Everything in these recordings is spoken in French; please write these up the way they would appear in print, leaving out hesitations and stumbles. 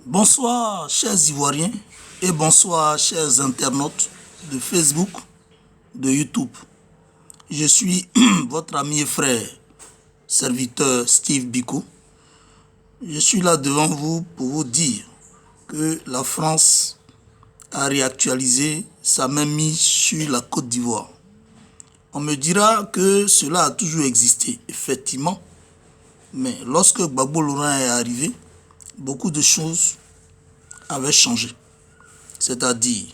Bonsoir chers Ivoiriens et bonsoir chers internautes de Facebook, de YouTube. Je suis votre ami et frère, serviteur Steve Biko. Je suis là devant vous pour vous dire que la France a réactualisé sa mainmise sur la Côte d'Ivoire. On me dira que cela a toujours existé, effectivement. Mais lorsque Gbagbo Laurent est arrivé, beaucoup de choses avaient changé. C'est-à-dire,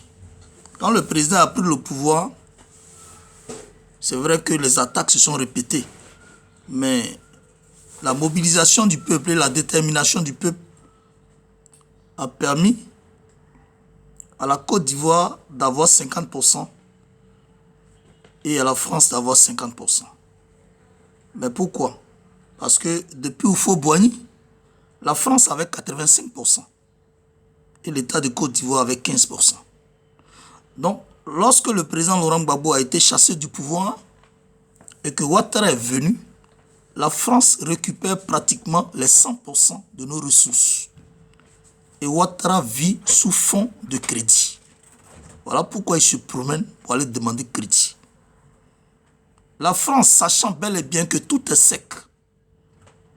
quand le président a pris le pouvoir, c'est vrai que les attaques se sont répétées. Mais la mobilisation du peuple et la détermination du peuple a permis à la Côte d'Ivoire d'avoir 50% et à la France d'avoir 50%. Mais pourquoi? Parce que depuis Houphouët-Boigny, la France avait 85% et l'État de Côte d'Ivoire avait 15%. Donc, lorsque le président Laurent Gbagbo a été chassé du pouvoir et que Ouattara est venu, la France récupère pratiquement les 100% de nos ressources. Et Ouattara vit sous fond de crédit. Voilà pourquoi il se promène pour aller demander crédit. La France, sachant bel et bien que tout est sec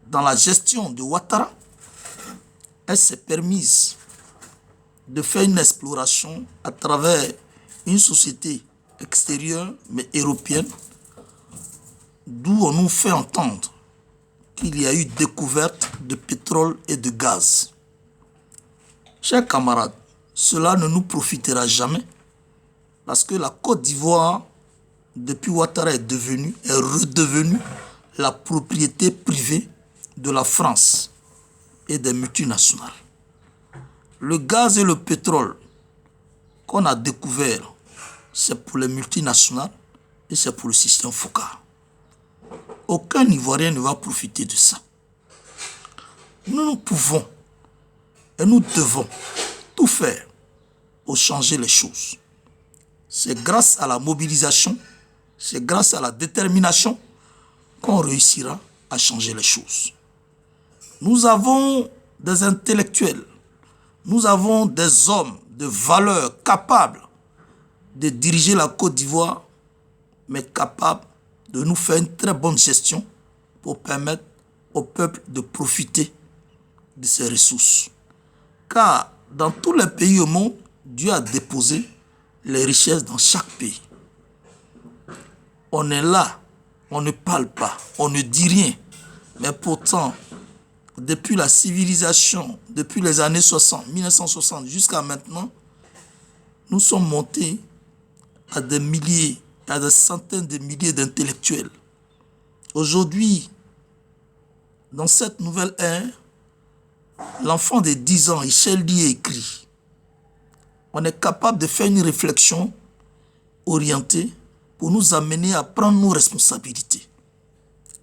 dans la gestion de Ouattara, elle s'est permise de faire une exploration à travers une société extérieure mais européenne, d'où on nous fait entendre qu'il y a eu découverte de pétrole et de gaz. Chers camarades, cela ne nous profitera jamais parce que la Côte d'Ivoire, depuis Ouattara est redevenue la propriété privée de la France et des multinationales. Le gaz et le pétrole qu'on a découvert, c'est pour les multinationales et c'est pour le système Foccart. Aucun Ivoirien ne va profiter de ça. Nous pouvons et nous devons tout faire pour changer les choses. C'est grâce à la mobilisation, c'est grâce à la détermination qu'on réussira à changer les choses. Nous avons des intellectuels, nous avons des hommes de valeur capables de diriger la Côte d'Ivoire, mais capables de nous faire une très bonne gestion pour permettre au peuple de profiter de ses ressources. Car dans tous les pays au monde, Dieu a déposé les richesses dans chaque pays. On est là, on ne parle pas, on ne dit rien, mais pourtant, depuis la civilisation, depuis les années 60, 1960 jusqu'à maintenant, nous sommes montés à des milliers, à des centaines de milliers d'intellectuels. Aujourd'hui, dans cette nouvelle ère, l'enfant de 10 ans, il sait lire et écrire. On est capable de faire une réflexion orientée pour nous amener à prendre nos responsabilités.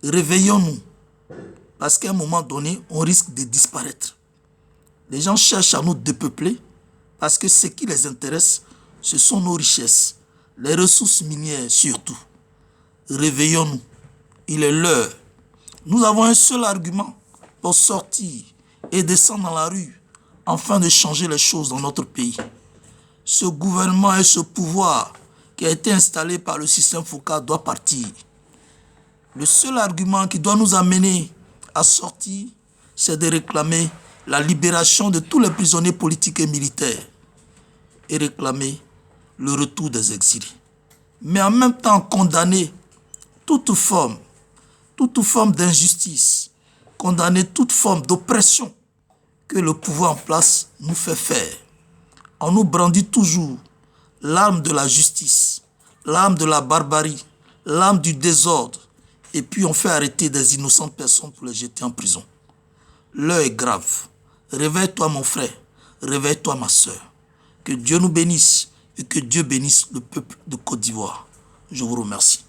Réveillons-nous. Parce qu'à un moment donné, on risque de disparaître. Les gens cherchent à nous dépeupler parce que ce qui les intéresse, ce sont nos richesses, les ressources minières surtout. Réveillons-nous. Il est l'heure. Nous avons un seul argument pour sortir et descendre dans la rue afin de changer les choses dans notre pays. Ce gouvernement et ce pouvoir qui a été installé par le système Foccart doit partir. Le seul argument qui doit nous amener à sortir, c'est de réclamer la libération de tous les prisonniers politiques et militaires et réclamer le retour des exilés. Mais en même temps condamner toute forme d'injustice, condamner toute forme d'oppression que le pouvoir en place nous fait faire. On nous brandit toujours l'arme de la justice, l'arme de la barbarie, l'arme du désordre, et puis on fait arrêter des innocentes personnes pour les jeter en prison. L'heure est grave. Réveille-toi mon frère, réveille-toi ma soeur. Que Dieu nous bénisse et que Dieu bénisse le peuple de Côte d'Ivoire. Je vous remercie.